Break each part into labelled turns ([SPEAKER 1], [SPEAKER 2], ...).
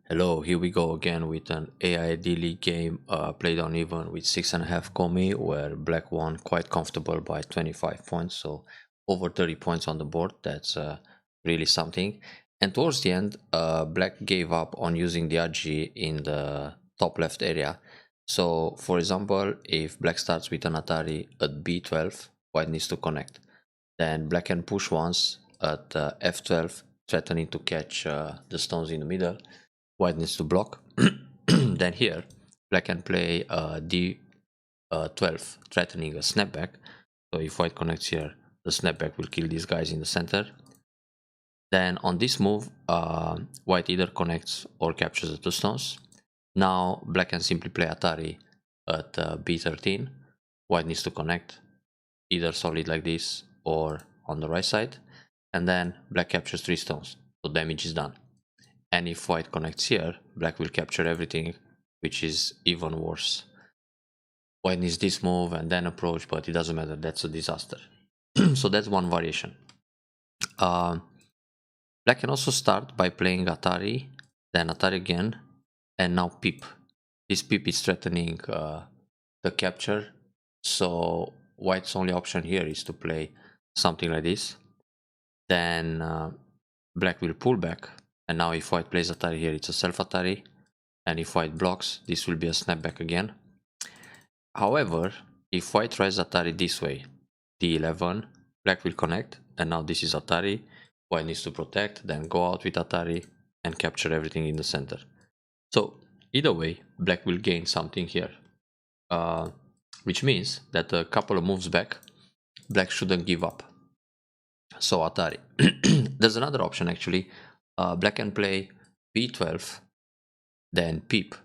[SPEAKER 1] Hello, here we go again with an AYD League game played on even with 6.5 Komi, where black won quite comfortable by 25 points, so over 30 points on the board. That's really something. And towards the end, black gave up on using the RG in the top left area. So, for example, if black starts with an Atari at B12, white needs to connect. Then black can push once at F12, threatening to catch the stones in the middle. White needs to block. Then here, black can play D12, threatening a snapback. So if white connects here, the snapback will kill these guys in the center. Then on this move, white either connects or captures the two stones. Now black can simply play Atari at B13. White needs to connect, either solid like this or on the right side. And then black captures 3 stones, so damage is done. And if white connects here, black will capture everything, which is even worse. White needs this move and then approach, but it doesn't matter, that's a disaster. So that's one variation. Black can also start by playing Atari, then Atari again, and now Pip. This Pip is threatening the capture, so white's only option here is to play something like this. Then black will pull back, and now if white plays Atari here, it's a self Atari, and if white blocks, this will be a snapback again. However, if white tries Atari this way, D11, black will connect, and now this is Atari. White needs to protect, then go out with Atari and capture everything in the center. So either way, black will gain something here, which means that a couple of moves back, black shouldn't give up. So Atari. There's another option actually. Black can play B12, then Pip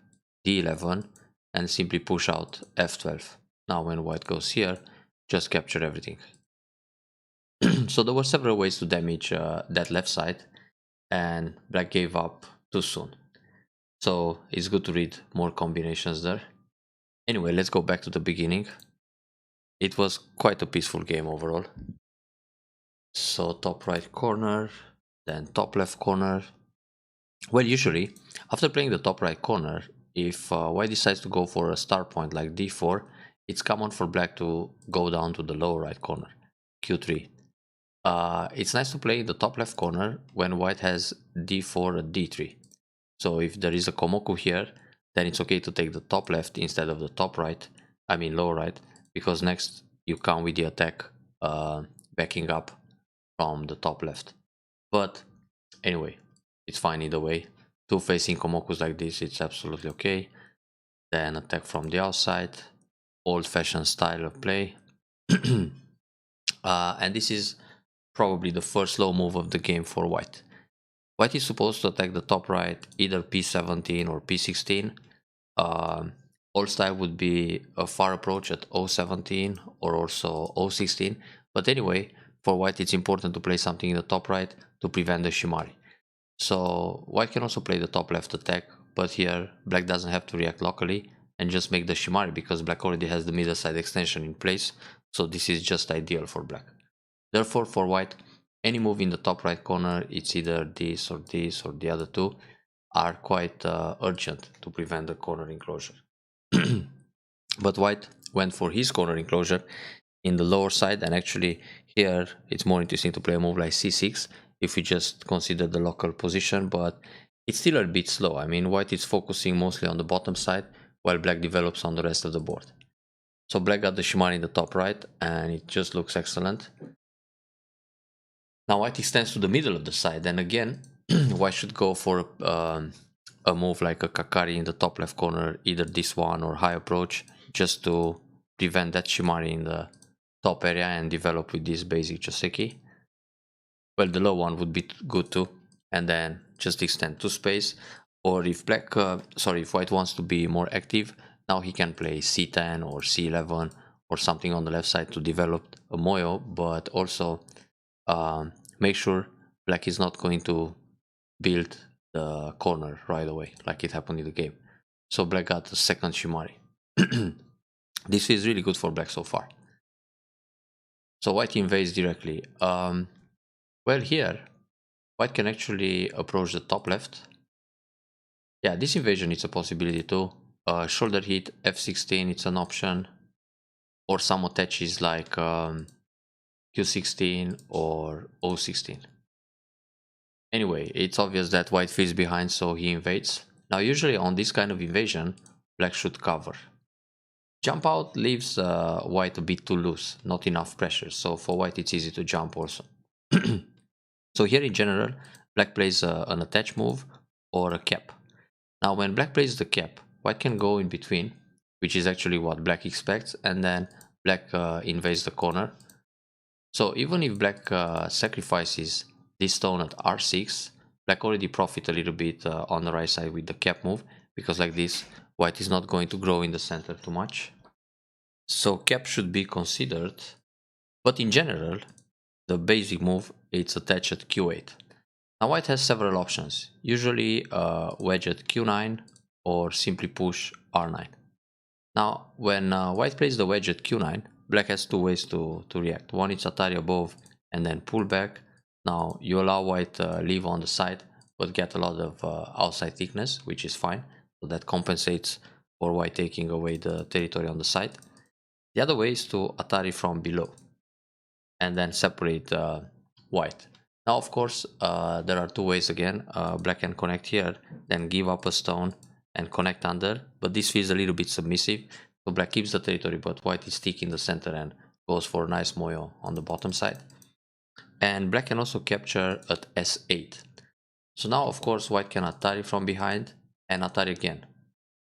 [SPEAKER 1] D11, and simply push out F12. Now when white goes here, just capture everything. So there were several ways to damage that left side, and black gave up too soon. So it's good to read more combinations there. Anyway, let's go back to the beginning. It was quite a peaceful game overall. So top right corner, then top left corner. Well, usually, after playing the top right corner, if white decides to go for a start point like d4, it's common for black to go down to the lower right corner, q3. It's nice to play the top left corner when white has d4 at d3. So if there is a komoku here, then it's okay to take the top left instead of the top right, I mean lower right, because next you come with the attack backing up from the top left. But anyway, it's fine either way. Two facing komokus like this, it's absolutely okay. Then attack from the outside, old-fashioned style of play. And this is probably the first low move of the game for white. White is supposed to attack the top right, either p17 or p16. Old style would be a far approach at o17 or also o16. But anyway, for white it's important to play something in the top right to prevent the shimari. So white can also play the top left attack, but here black doesn't have to react locally and just make the shimari because black already has the middle side extension in place, so this is just ideal for black. Therefore for white, any move in the top right corner, it's either this or the other two, are quite urgent to prevent the corner enclosure. But white went for his corner enclosure in the lower side, and actually here it's more interesting to play a move like c6 if we just consider the local position, but it's still a bit slow. I mean, white is focusing mostly on the bottom side while black develops on the rest of the board. So black got the shimari in the top right and it just looks excellent. Now white extends to the middle of the side, and again white should go for a move like a kakari in the top left corner, either this one or high approach, just to prevent that shimari in the top area and develop with this basic joseki. Well, the low one would be good too, and then just extend to space. Or if if white wants to be more active, now he can play c10 or c11 or something on the left side to develop a moyo, but also make sure black is not going to build the corner right away like it happened in the game. So black got the second shimari. This is really good for black so far. So white invades directly. Well, here white can actually approach the top left Yeah, this invasion is a possibility too. Shoulder hit, F16, it's an option. Or some attaches like Q16 or O16. Anyway, it's obvious that white feels behind, so he invades. Now usually on this kind of invasion, black should cover. Jump out leaves white a bit too loose, not enough pressure, so for white it's easy to jump also. So here in general, black plays an attach move or a cap. Now when black plays the cap, white can go in between, which is actually what black expects, and then black invades the corner. So even if black sacrifices this stone at r6, black already profit a little bit on the right side with the cap move, because like this, white is not going to grow in the center too much. So cap should be considered, but in general, the basic move is attached at q8. Now white has several options, usually wedge at q9 or simply push r9. Now when white plays the wedge at q9, black has two ways to react. One is Atari above and then pull back. Now you allow white leave on the side but get a lot of outside thickness, which is fine, so that compensates for white taking away the territory on the side. The other way is to Atari from below and then separate white. Now of course there are two ways again. Black can connect here, then give up a stone and connect under, but this feels a little bit submissive, so black keeps the territory but white is thick in the center and goes for a nice moyo on the bottom side. And black can also capture at s8. So now of course white can Atari from behind and Atari again.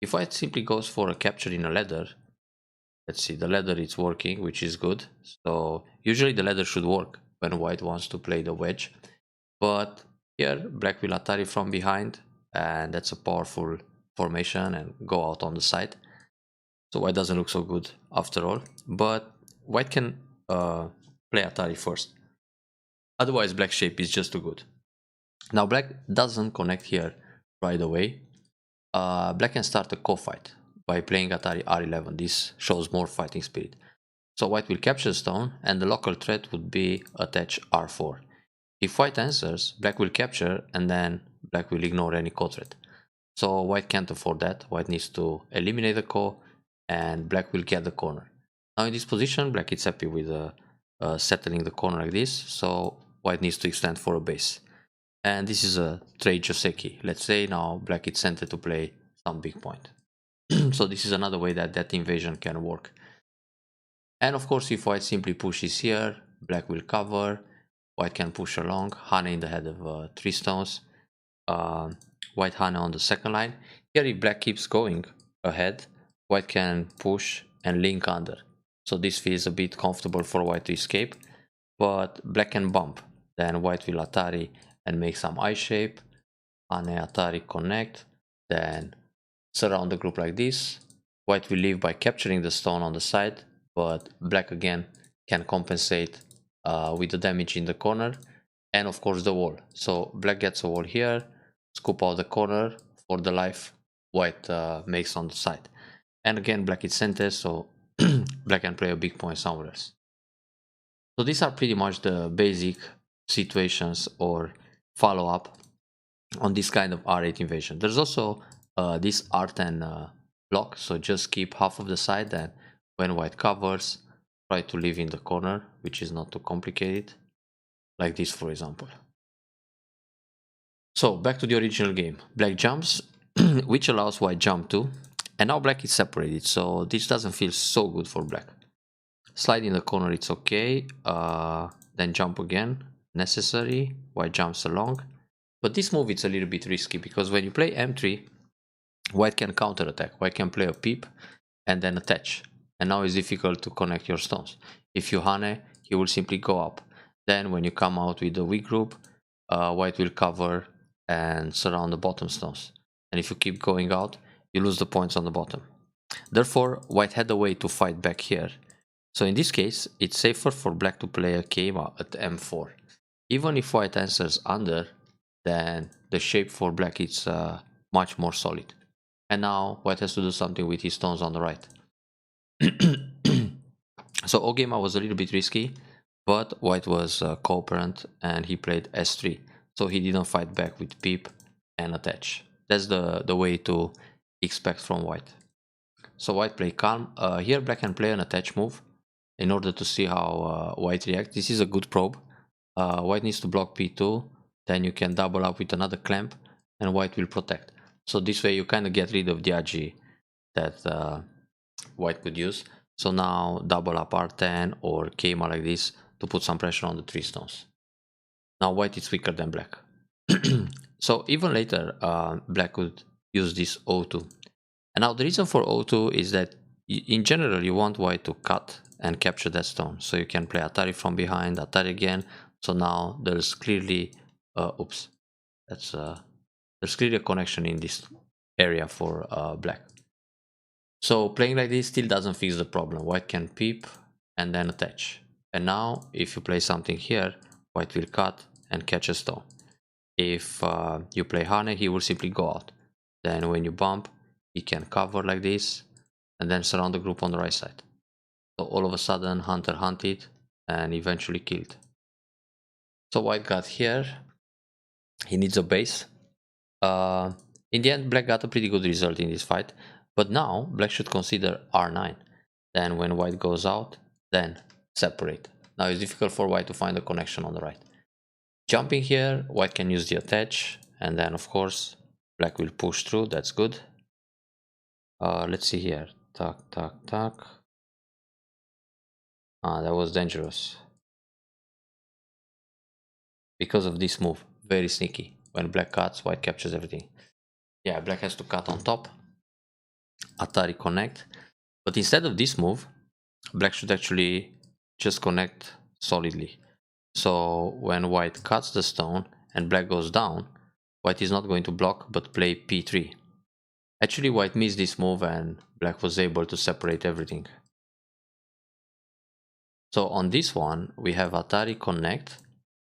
[SPEAKER 1] If white simply goes for a capture in a ladder, let's see, the ladder is working, which is good. So usually the ladder should work when white wants to play the wedge, but here black will Atari from behind, and that's a powerful formation and go out on the side. So white doesn't look so good after all, but white can play Atari first. Otherwise black shape is just too good. Now black doesn't connect here right away. Black can start a co-fight by playing Atari r11. This shows more fighting spirit. So white will capture stone and the local threat would be attach r4. If white answers, black will capture and then black will ignore any co-threat. So white can't afford that. White needs to eliminate the co and black will get the corner. Now in this position, black is happy with settling the corner like this, so white needs to extend for a base. And this is a trade Joseki. Let's say now black is centered to play some big point. So this is another way that that invasion can work. And of course, if white simply pushes here, black will cover. White can push along, Hane in the head of 3 stones. White Hane on the second line. Here, if black keeps going ahead, white can push and link under. So this feels a bit comfortable for white to escape, but black can bump. Then white will Atari and make some I shape. Hane Atari connect, then surround the group like this. White will leave by capturing the stone on the side, but black again can compensate with the damage in the corner and of course the wall. So black gets a wall here, scoop out the corner for the life white makes on the side. And again black is center, so black can play a big point somewhere else. So these are pretty much the basic situations or follow-up on this kind of r8 invasion. There's also this r10 block, so just keep half of the side and when white covers, try to leave in the corner, which is not too complicated, like this for example. So back to the original game. Black jumps, which allows white jump too, and now black is separated, so this doesn't feel so good for black. Slide in the corner, it's okay, then jump again, necessary, white jumps along. But this move it's a little bit risky because when you play m3, white can counter attack. White can play a peep and then attach, and now it's difficult to connect your stones. If you Hane, he will simply go up. Then when you come out with the weak group, white will cover and surround the bottom stones. And if you keep going out, you lose the points on the bottom. Therefore, white had a way to fight back here. So in this case, it's safer for black to play a Keima at m4. Even if white answers under, then the shape for black is much more solid. And now white has to do something with his stones on the right. So Ogema was a little bit risky, but white was cooperant and he played s3. So he didn't fight back with peep and attach. That's the way to expect from white. So white play calm. Here black can play an attach move in order to see how white reacts. This is a good probe. White needs to block p2, then you can double up with another clamp, and white will protect. So this way you kind of get rid of the ag that white could use. So now double up r10 or Keima like this to put some pressure on the 3 stones. Now white is weaker than black. So even later black could use this o2. And now the reason for o2 is that in general you want white to cut and capture that stone. So you can play Atari from behind, Atari again. So now there's clearly, oops, there's clearly a connection in this area for black. So playing like this still doesn't fix the problem. White can peep and then attach. And now if you play something here, white will cut and catch a stone. If you play Hane, he will simply go out. Then when you bump, he can cover like this and then surround the group on the right side. So all of a sudden Hunter hunted and eventually killed. So white got here. He needs a base. In the end, black got a pretty good result in this fight. But now black should consider r9. Then when white goes out, then separate. Now it's difficult for white to find a connection on the right. Jumping here, white can use the attach, and then of course black will push through. That's good. Let's see here. Tuck, tuck, tuck. That was dangerous. Because of this move, very sneaky. When black cuts, white captures everything. Yeah, black has to cut on top. Atari connect. But instead of this move, black should actually just connect solidly. So when white cuts the stone and black goes down, white is not going to block but play p3. Actually white missed this move and black was able to separate everything. So on this one we have Atari connect,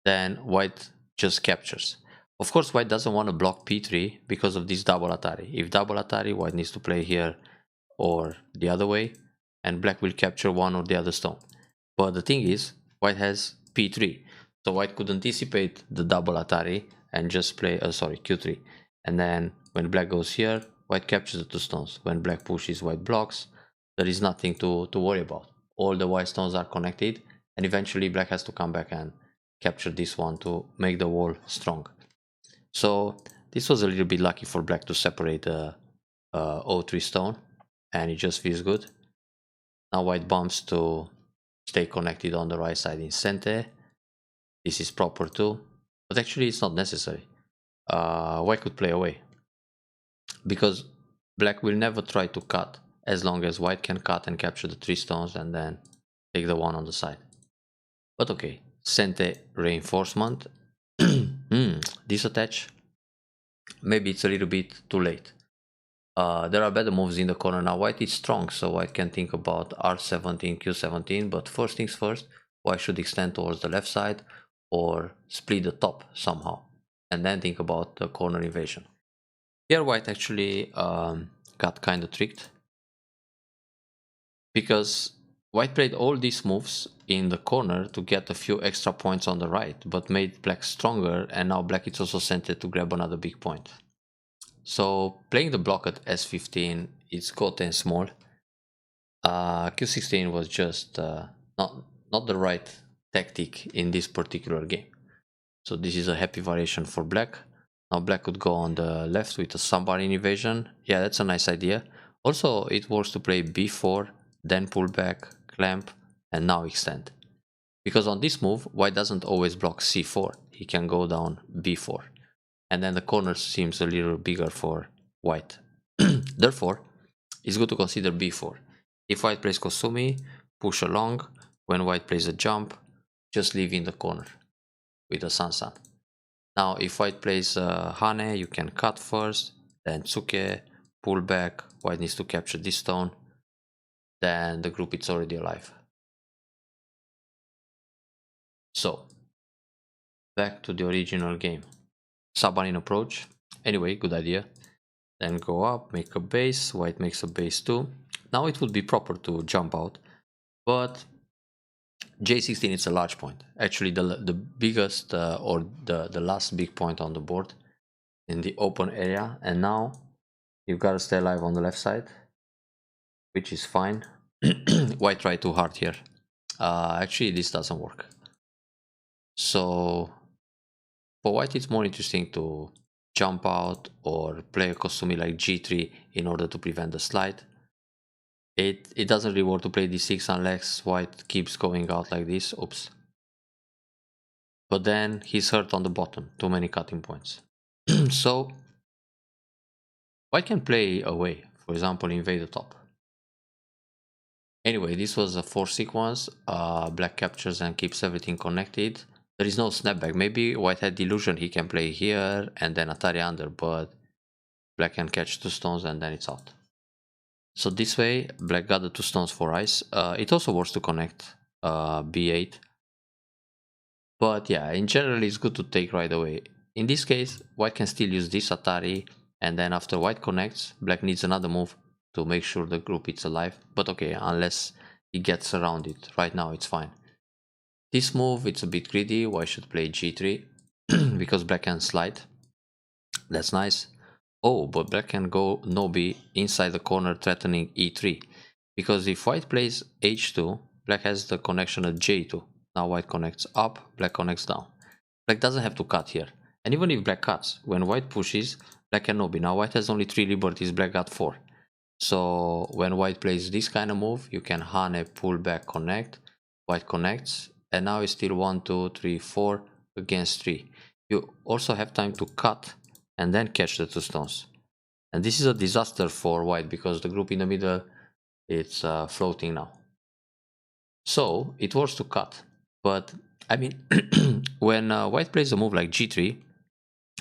[SPEAKER 1] then white just captures. Of course white doesn't want to block p3 because of this double Atari. If double Atari, white needs to play here or the other way, and black will capture one or the other stone. But the thing is, white has p3, so white could anticipate the double Atari and just play q3, and then when black goes here, white captures the 2 stones. When black pushes, white blocks. There is nothing to worry about. All the white stones are connected, and eventually black has to come back and capture this one to make the wall strong. So this was a little bit lucky for black to separate the o3 stone, and it just feels good. Now white bumps to stay connected on the right side in center. This is proper too, but actually it's not necessary. White could play away because black will never try to cut as long as white can cut and capture the 3 stones and then take the one on the side. But okay, center reinforcement. This attach, maybe it's a little bit too late. There are better moves in the corner now. White is strong, so white can think about r17, q17, but first things first, white should extend towards the left side or split the top somehow, and then think about the corner invasion. Here white actually got kind of tricked, because white played all these moves in the corner to get a few extra points on the right, but made black stronger, and now black is also centered to grab another big point. So playing the block at s15, it's gotten small. q16 was just not the right tactic in this particular game. So this is a happy variation for black. Now black could go on the left with a submarine invasion. Yeah, that's a nice idea. Also, it works to play b4, then pull back, clamp, and now extend. Because on this move, white doesn't always block c4. He can go down b4. And then the corner seems a little bigger for white. Therefore, it's good to consider b4. If white plays Kosumi, push along. When white plays a jump, just leave in the corner with a Sansan. Now, if white plays Hane, you can cut first, then Tsuke, pull back. White needs to capture this stone. Then the group is already alive. So, back to the original game. Submarine approach. Anyway, good idea. Then go up, make a base. White makes a base too. Now it would be proper to jump out, but J16 is a large point. Actually, the biggest or the last big point on the board in the open area, and now you've got to stay alive on the left side, which is fine. White tried too hard here. Actually, this doesn't work. So for white, it's more interesting to jump out or play a Kosumi like g3 in order to prevent the slide. It doesn't reward to play d6 unless white keeps going out like this. Oops. But then he's hurt on the bottom, too many cutting points. So white can play away, for example, invade the top. Anyway, this was a 4 sequence. Black captures and keeps everything connected. There is no snapback. Maybe white had the illusion he can play here and then Atari under, but black can catch 2 stones and then it's out. So this way, black got the 2 stones for ice. It also works to connect b8. But yeah, in general, it's good to take right away. In this case, white can still use this Atari, and then after white connects, black needs another move to make sure the group is alive. But okay, unless he gets around it. Right now, it's fine. This move, it's a bit greedy. White should play g3 because black can slide. That's nice. Oh, but black can go no-b inside the corner threatening e3. Because if white plays h2, black has the connection at j2. Now white connects up, black connects down. Black doesn't have to cut here. And even if black cuts, when white pushes, black can no-b. Now white has only 3 liberties, black got 4. So when white plays this kind of move, you can Hane, pull back, connect. White connects, and now it's still 1, 2, 3, 4 against 3. You also have time to cut and then catch the 2 stones. And this is a disaster for white because the group in the middle, it's floating now. So it works to cut, but I mean, when white plays a move like g3,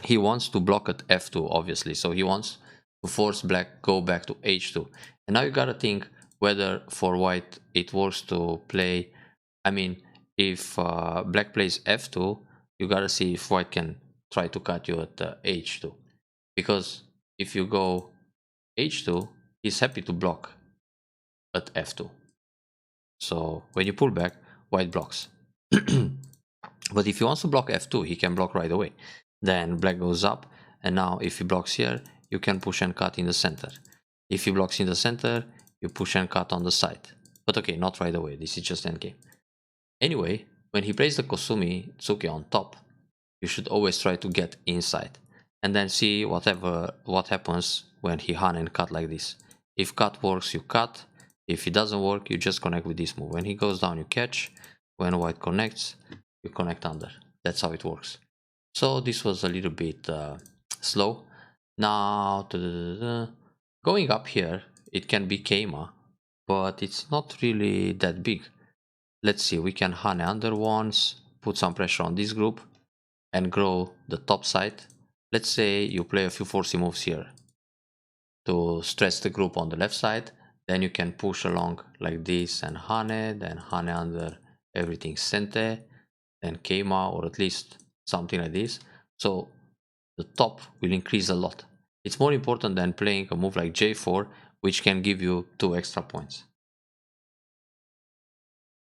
[SPEAKER 1] he wants to block at f2, obviously. So he wants to force black go back to h2. And now you gotta think whether for white it works to play. I mean, if black plays f2, you gotta see if white can try to cut you at h2. Because if you go h2, he's happy to block at f2. So when you pull back, white blocks. But if he wants to block f2, he can block right away. Then black goes up, and now if he blocks here, you can push and cut in the center. If he blocks in the center, you push and cut on the side. But okay, not right away, this is just endgame. Anyway, when he plays the Kosumi Tsuki on top, you should always try to get inside. And then see what happens when he Hane and cut like this. If cut works, you cut. If it doesn't work, you just connect with this move. When he goes down, you catch. When white connects, you connect under. That's how it works. So this was a little bit slow. Now, going up here, it can be Keima, but it's not really that big. Let's see, we can Hane under once, put some pressure on this group, and grow the top side. Let's say you play a few forcey moves here to stress the group on the left side. Then you can push along like this and Hane, then Hane under everything Sente, then Keima, or at least something like this. So the top will increase a lot. It's more important than playing a move like J4, which can give you 2 extra points.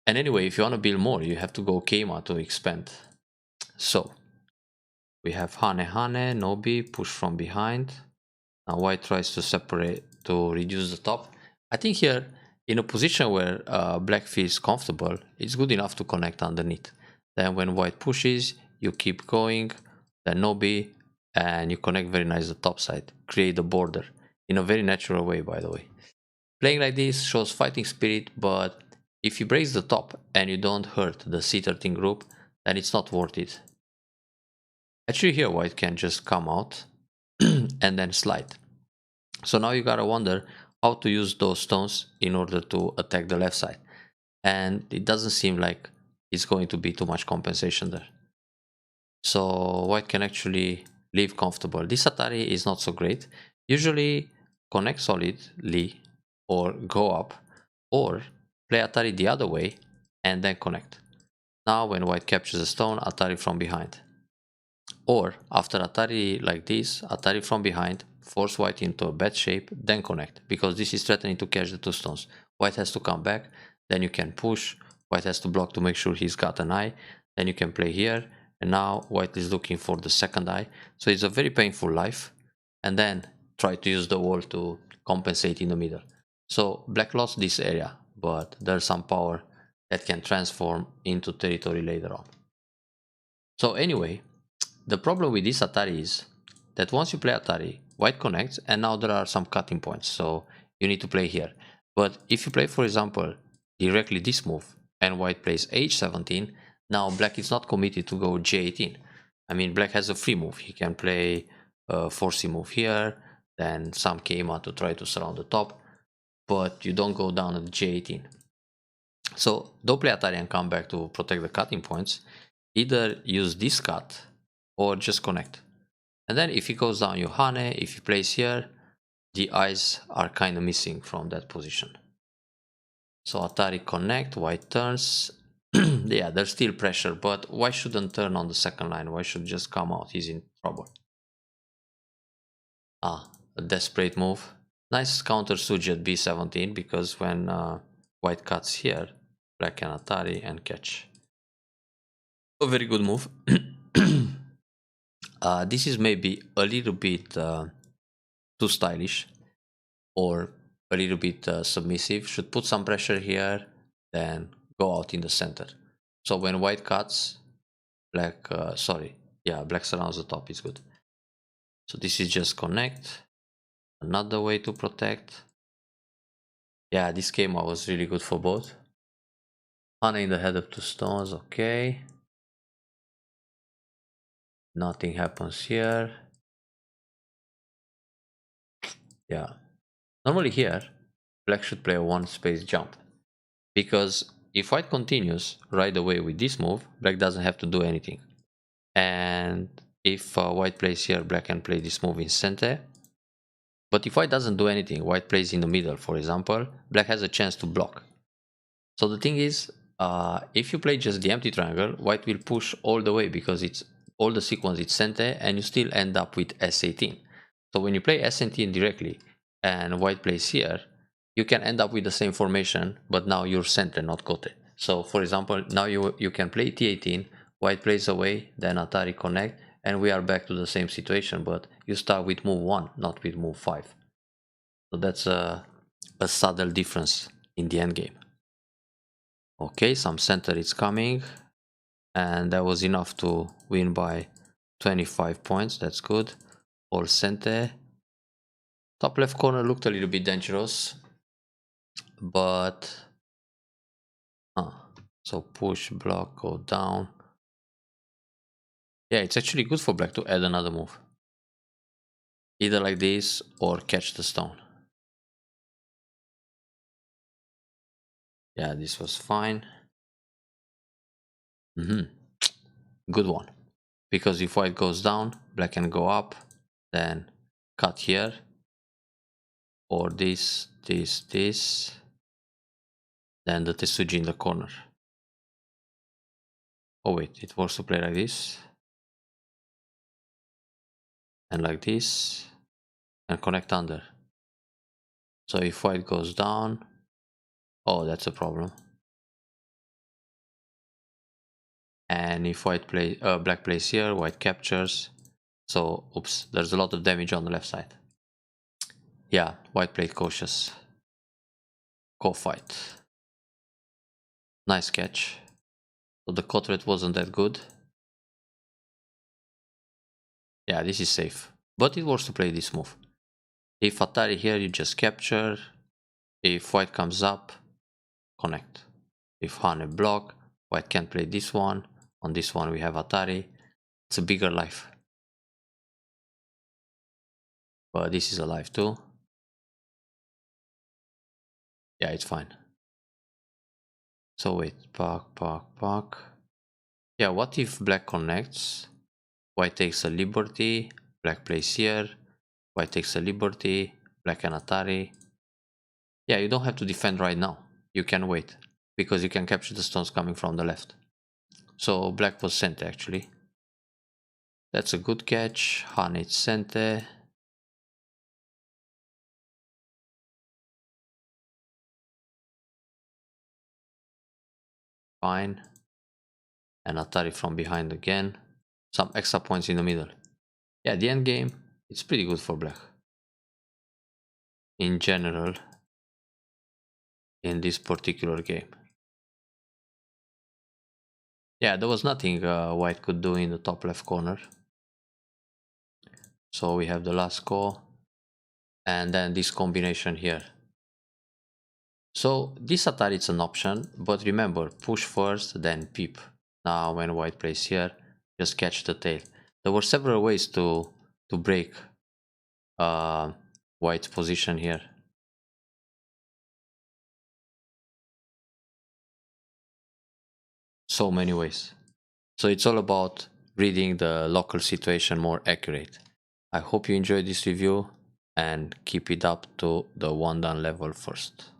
[SPEAKER 1] And anyway, if you want to build more, you have to go Keima to expand. So we have Hane Hane, Nobi, push from behind. Now white tries to separate to reduce the top. I think here, in a position where black feels comfortable, it's good enough to connect underneath. Then when white pushes, you keep going, then Nobi, and you connect very nice the top side. Create a border in a very natural way, by the way. Playing like this shows fighting spirit, but if you break the top and you don't hurt the C13 group, then it's not worth it. Actually here white can just come out and then slide. So now you gotta wonder how to use those stones in order to attack the left side. And it doesn't seem like it's going to be too much compensation there. So white can actually live comfortable. This Atari is not so great. Usually connect solidly or go up, or play Atari the other way and then connect. Now when white captures a stone, Atari from behind. Or after Atari like this, Atari from behind, force white into a bad shape, then connect, because this is threatening to catch the 2 stones. White has to come back, then you can push, white has to block to make sure he's got an eye, then you can play here, And now white is looking for the second eye. So it's a very painful life. And then try to use the wall to compensate in the middle. So black lost this area, but there's some power that can transform into territory later on. So anyway, the problem with this Atari is that once you play Atari, white connects and now there are some cutting points, so you need to play here. But if you play, for example, directly this move and white plays h17, now black is not committed to go j18. I mean, black has a free move. He can play a 4c move here, then some Keima to try to surround the top, but you don't go down at j18. So don't play Atari and come back to protect the cutting points. Either use this cut or just connect. And then if he goes down you Hane, if he plays here, the eyes are kind of missing from that position. So Atari connect, white turns. Yeah, there's still pressure, but why shouldn't turn on the second line? Why should just come out? He's in trouble. Ah, a desperate move. Nice counter Suji at b17, because when white cuts here, black can Atari and catch. A very good move. This is maybe a little bit too stylish, or a little bit submissive. Should put some pressure here, then go out in the center. So when white cuts, black, black surrounds the top, is good. So this is just connect. Another way to protect. Yeah, this game was really good for both. Hana in the head of 2 stones, okay. Nothing happens here. Yeah. Normally here, black should play a 1 space jump. Because if white continues right away with this move, black doesn't have to do anything. And if white plays here, black can play this move in center. But if white doesn't do anything, white plays in the middle, for example, black has a chance to block. So the thing is, if you play just the empty triangle, white will push all the way because it's all the sequence it's center, and you still end up with S18. So when you play S18 directly and white plays here, you can end up with the same formation, but now you're center, not Kote. So for example, now you can play T18, white plays away, then Atari connect, and we are back to the same situation, but you start with move 1, not with move 5. So that's a subtle difference in the endgame. Okay, some center is coming, and that was enough to win by 25 points. That's good. All center. Top left corner looked a little bit dangerous, but so push, block, go down. Yeah, it's actually good for black to add another move, either like this or catch the stone. Yeah, this was fine. Good one, because if white goes down, black can go up, then cut here, or this, then the Tetsuji in the corner. Oh wait, it works to play like this, and like this, and connect under. So if white goes down, oh, that's a problem. And if black plays here, white captures. So, oops, there's a lot of damage on the left side. Yeah, white played cautious. Co-fight. Nice catch. So the cutlet wasn't that good. Yeah, this is safe. But it works to play this move. If Atari here, you just capture. If white comes up, connect. If Hane block, white can't play this one. On this one we have Atari. It's a bigger life. But this is alive too. Yeah, it's fine. So wait, park. Yeah, what if black connects? White takes a liberty, black plays here, white takes a liberty, black and Atari. Yeah, you don't have to defend right now. You can wait, because you can capture the stones coming from the left. So black was center actually. That's a good catch. Han is center. Fine. And Atari from behind again. some extra points in the middle. Yeah, the end game, it's pretty good for black. In general, in this particular game. Yeah, there was nothing white could do in the top left corner. So we have the last call, and then this combination here. So this attack is an option, but remember, push first, then peep. Now when white plays here, just catch the tail. There were several ways to break white's position here. So many ways. So it's all about reading the local situation more accurate. I hope you enjoyed this review and keep it up to the 1 dan level first.